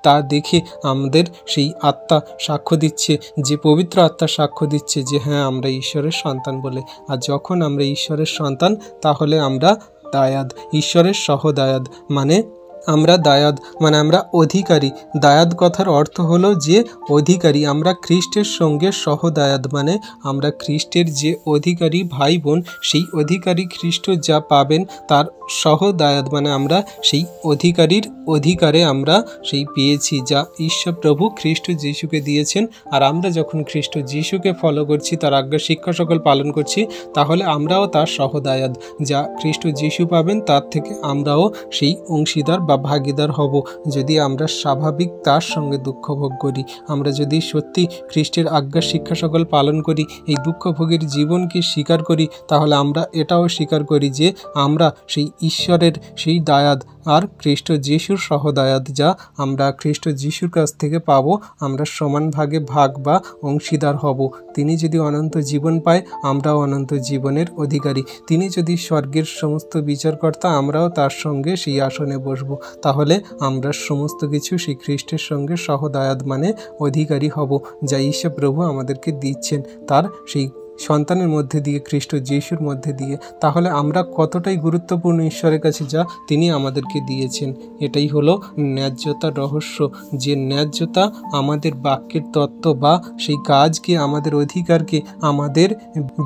তা দেখে আমাদের সেই আত্মা সাক্ষ্য দিচ্ছে, যে পবিত্র আত্মা সাক্ষ্য দিচ্ছে যে হ্যাঁ, আমরা ঈশ্বরের সন্তান বলে। আর যখন আমরা ঈশ্বরের সন্তান, তাহলে আমরা দায়াদ, ঈশ্বরের সহদায়াদ। মানে আমরা দায়াদ, মানে আমরা অধিকারী। দায়াদ কথার অর্থ হলো যে অধিকারী। আমরা খ্রিস্টের সঙ্গে সহদায়াদ, মানে আমরা খ্রিস্টের যে অধিকারী ভাই বোন, সেই অধিকারী খ্রিস্ট যা পাবেন তার সহদায়াদ, মানে আমরা সেই অধিকারীর অধিকারে আমরা সেই পেয়েছি যা ঈশ্বর প্রভু খ্রিস্ট যিশুকে দিয়েছেন। আর আমরা যখন খ্রিস্ট যিশুকে ফলো করছি, তার আজ্ঞা শিক্ষা সকল পালন করছি, তাহলে আমরাও তার সহদায়াদ। যা খ্রিস্ট যিশু পাবেন তার থেকে আমরাও সেই অংশীদার বা ভাগীদার হব, যদি আমরা স্বাভাবিক তার সঙ্গে দুঃখ ভোগ করি। আমরা যদি সত্যি খ্রিস্টের আজ্ঞা শিক্ষা সকল পালন করি, এই দুঃখভোগের জীবনকে স্বীকার করি, তাহলে আমরা এটাও স্বীকার করি যে আমরা সেই ঈশ্বরের সেই দায়াদ আর খ্রিস্ট যিশুর সহদায়াদ, যা আমরা খ্রিস্ট যিশুর কাছ থেকে পাবো। আমরা সমান ভাগে ভাগ বা অংশীদার হব। তিনি যদি অনন্ত জীবন পায়, আমরাও অনন্ত জীবনের অধিকারী। তিনি যদি স্বর্গের সমস্ত বিচারকর্তা, আমরাও তার সঙ্গে সেই আসনে বসবো। তাহলে আমরা সমস্ত কিছু সেই খ্রিস্টের সঙ্গে সহদায়াদ, মানে অধিকারী হব, যা ঈশ্বর প্রভু আমাদেরকে দিচ্ছেন তার সেই সন্তানের মধ্যে দিয়ে, খ্রিস্ট যিশুর মধ্যে দিয়ে। তাহলে আমরা কতটাই গুরুত্বপূর্ণ ঈশ্বরের কাছে, যা তিনি আমাদেরকে দিয়েছেন। এটাই হলো ন্যায্যতার রহস্য, যে ন্যায্যতা আমাদের বাক্যের তত্ত্ব বা সেই কাজকে, আমাদের অধিকারকে, আমাদের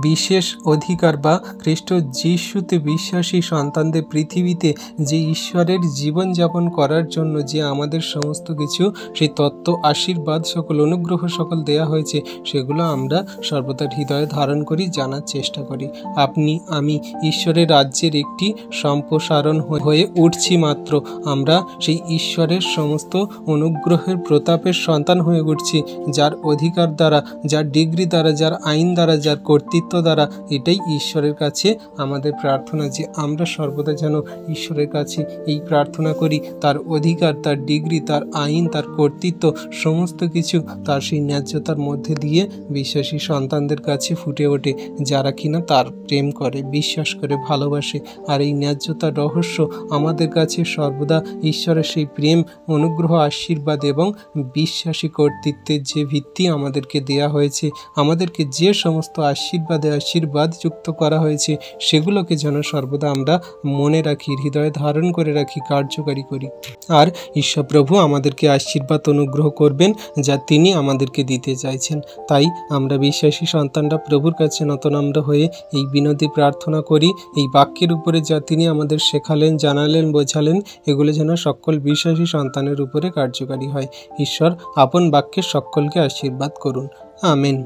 বিশেষ অধিকার বা খ্রিস্ট যিশুতে বিশ্বাসী সন্তানদের পৃথিবীতে যে ঈশ্বরের জীবনযাপন করার জন্য যে আমাদের সমস্ত কিছু সেই তত্ত্ব, আশীর্বাদ সকল, অনুগ্রহ সকল দেয়া হয়েছে, সেগুলো আমরা সর্বদা হৃদয়ে ধারণ করি, জানার চেষ্টা করি। আপনি, আমি ঈশ্বরের রাজ্যের একটি সম্প্রসারণ হয়ে উঠছি মাত্র। আমরা সেই ঈশ্বরের সমস্ত অনুগ্রহের প্রতাপের সন্তান হয়ে উঠছি, যার অধিকার দ্বারা, যার ডিগ্রি দ্বারা, যার আইন দ্বারা, যার কর্তৃত্ব দ্বারা। এটাই ঈশ্বরের কাছে আমাদের প্রার্থনা, যে আমরা সর্বদা যেন ঈশ্বরের কাছে এই প্রার্থনা করি, তার অধিকার, তার ডিগ্রি, তার আইন, তার কর্তৃত্ব, সমস্ত কিছু তার সেই ন্যায্যতার মধ্যে দিয়ে বিশ্বাসী সন্তানদের কাছে ফুটে ওঠে, যারা কিনা তার প্রেম করে, বিশ্বাস করে, ভালোবাসে। আর এই ন্যায্যতার রহস্য আমাদের কাছে সর্বদা ঈশ্বরের সেই প্রেম, অনুগ্রহ, আশীর্বাদ এবং বিশ্বাসী কর্তৃত্বের যে ভিত্তি আমাদেরকে দেয়া হয়েছে, আমাদেরকে যে সমস্ত আশীর্বাদ যুক্ত করা হয়েছে, সেগুলোকে যেন সর্বদা আমরা মনে রাখি, হৃদয়ে ধারণ করে রাখি, কার্যকারী করি। আর ঈশ্বর প্রভু আমাদেরকে আশীর্বাদ অনুগ্রহ করবেন, যা তিনি আমাদেরকে দিতে চাইছেন। তাই আমরা বিশ্বাসী সন্তানরা প্রভুর কাছে নতনম্র হয়ে এই বিনতি প্রার্থনা করি, এই বাক্যের উপরে যা তিনি আমাদের শেখালেন, জানালেন, বোঝালেন, এগুলো যেন সকল বিশ্বাসী সন্তানের উপরে কার্যকারী হয়। ঈশ্বর আপন বাক্যের সকলকে আশীর্বাদ করুন। আমেন।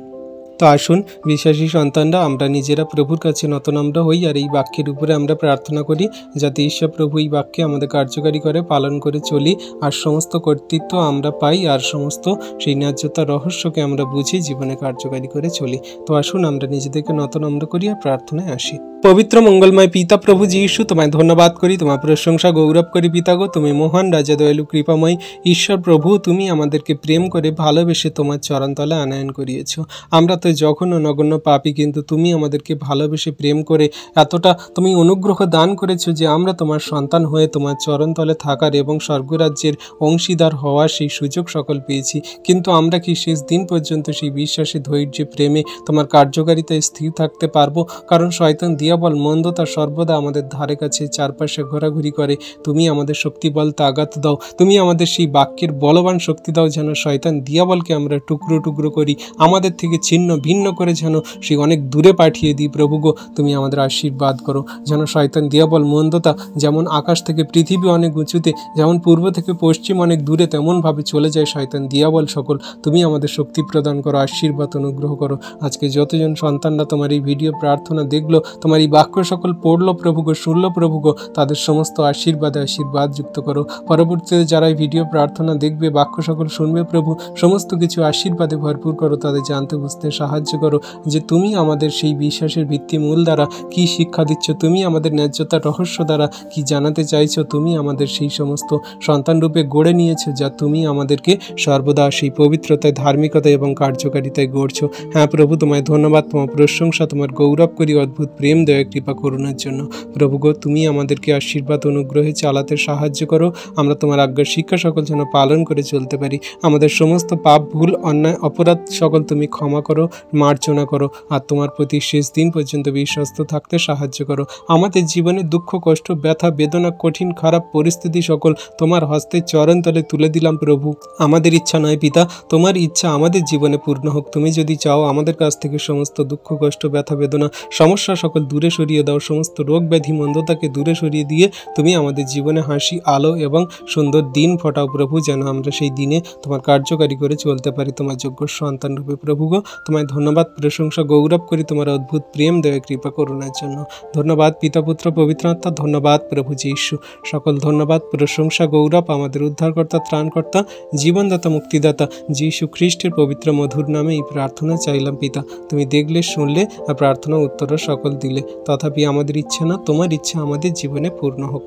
তো আসুন বিশ্বাসী সন্তানরা আমরা নিজেরা প্রভুর কাছে নতনম্র হই, আর এই বাক্যের উপরে আমরা প্রার্থনা করি, যাতে ঈশ্বর প্রভু এই বাক্যে আমাদের কার্যকারী করে, পালন করে চলি, আর সমস্ত কর্তৃত্ব আমরা পাই, আর সমস্ত সেই ন্যায্যতার রহস্যকে আমরা বুঝি, জীবনে কার্যকারী করে চলি। তো আসুন আমরা নিজেদেরকে নতনম্র করি আর প্রার্থনায় আসি। পবিত্র মঙ্গলময় পিতা প্রভু যীশু, তোমায় ধন্যবাদ করি, তোমার প্রশংসা গৌরব করি পিতা গো। তুমি মহান রাজা, দয়ালু, কৃপাময় ঈশ্বর প্রভু। তুমি আমাদেরকে প্রেম করে, ভালোবেসে তোমার চরণতলে আনয়ন করিয়েছ। আমরা তো জঘন্য নগণ্য পাপী, কিন্তু তুমি আমাদেরকে ভালোবেসে প্রেম করে এতটা তুমি অনুগ্রহ দান করেছো যে আমরা তোমার সন্তান হয়ে তোমার চরণতলে থাকার এবং স্বর্গরাজ্যের অংশীদার হওয়ার সেই সুযোগ সকল পেয়েছি। কিন্তু আমরা কি শেষ দিন পর্যন্ত সেই বিশ্বাসী, ধৈর্যে, প্রেমে তোমার কার্যকারিতায় স্থির থাকতে পারবো? কারণ শয়তান, দিয়াবল, মন্দতা সর্বদা আমাদের ধারে কাছে চারপাশে ঘোরাঘুরি করে। তুমি আমাদের শক্তি, বল, তাগাত দাও। তুমি আমাদের সেই বাক্যের বলবান শক্তি দাও, যেন শয়তান, দিয়াবলকে আমরা টুকরো টুকরো করি, আমাদের থেকে ছিন্ন ভিন্ন করে যেন সেই অনেক দূরে পাঠিয়ে দিই। প্রভু গো, তুমি আমাদের আশীর্বাদ করো, যেন শয়তান, দিয়াবল, মন্দতা যেমন আকাশ থেকে পৃথিবী অনেক উঁচুতে, যেমন পূর্ব থেকে পশ্চিম অনেক দূরে, তেমনভাবে চলে যায় শয়তান, দিয়াবল সকল। তুমি আমাদের শক্তি প্রদান করো, আশীর্বাদ অনুগ্রহ করো। আজকে যতজন সন্তানরা তোমার এই ভিডিও প্রার্থনা দেখলো, তোমার এই বাক্য সকল পড়লো প্রভু গো, শুনলো প্রভু গো, তাদের সমস্ত আশীর্বাদ যুক্ত করো। পরবর্তীতে যারা এই ভিডিও প্রার্থনা দেখবে, বাক্য সকল শুনবে প্রভু, সমস্ত কিছু আশীর্বাদে ভরপুর করো, তাদের জানতে বুঝতে সাহায্য সাহায্য করো, যে তুমি আমাদের সেই বিশ্বাসের ভিত্তিমূল দ্বারা কি শিক্ষা দিচ্ছ, তুমি আমাদের ন্যায্যতার রহস্য দ্বারা কি জানাতে চাইছো, তুমি আমাদের সেই সমস্ত সন্তানরূপে গড়ে নিয়েছো যা তুমি আমাদেরকে সর্বদা সেই পবিত্রতায়, ধার্মিকতায় এবং কার্যকারিতায় গড়ছো। হ্যাঁ প্রভু, তোমায় ধন্যবাদ, তোমার প্রশংসা, তোমার গৌরব করি অদ্ভুত প্রেম, দয়া, কৃপা, করুণার জন্য। প্রভু গো, তুমি আমাদেরকে আশীর্বাদ অনুগ্রহে চালাতে সাহায্য করো। আমরা তোমার আজ্ঞার শিক্ষা সকল যেন পালন করে চলতে পারি। আমাদের সমস্ত পাপ, ভুল, অন্যায়, অপরাধ সকল তুমি ক্ষমা করো, মার্জনা করো, আর তোমার প্রতি শেষ দিন পর্যন্ত বিশ্বস্ত থাকতে সাহায্য করো। আমাদের জীবনে দুঃখ, কষ্ট, ব্যথা, বেদনা, কঠিন খারাপ পরিস্থিতি সকল তোমার হস্তের চরণতলে তুলে দিলাম প্রভু। আমাদের ইচ্ছা নয় পিতা, তোমার ইচ্ছা আমাদের জীবনে পূর্ণ হোক। তুমি যদি চাও আমাদের কাছ থেকে সমস্ত দুঃখ, কষ্ট, ব্যথা, বেদনা, সমস্যা সকল দূরে সরিয়ে দাও, সমস্ত রোগ ব্যাধি মন্দতাকে দূরে সরিয়ে দিয়ে তুমি আমাদের জীবনে হাসি, আলো এবং সুন্দর দিন ফোটাও প্রভু, যেন আমরা সেই দিনে তোমার কার্যকারী করে চলতে পারি তোমার যোগ্য সন্তান রূপে। প্রভু গো, তোমায় ধন্যবাদ, প্রশংসা, গৌরব করি তোমার অদ্ভুত প্রেম, দয়া, কৃপা, করুণার জন্য। ধন্যবাদ পিতা, পুত্র, পবিত্র আত্মা, ধন্যবাদ প্রভু যীশু। সকল ধন্যবাদ, প্রশংসা, গৌরব আমাদের উদ্ধারকর্তা, ত্রাণকর্তা, জীবনদাতা, মুক্তিদাতা যীশু খ্রিস্টের পবিত্র মধুর নামে এই প্রার্থনা চাইলাম পিতা। তুমি দেখলে, শুনলে, আর প্রার্থনা উত্তর সকল দিলে। তথাপি আমাদের ইচ্ছা না, তোমার ইচ্ছা আমাদের জীবনে পূর্ণ হোক।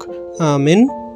আমেন।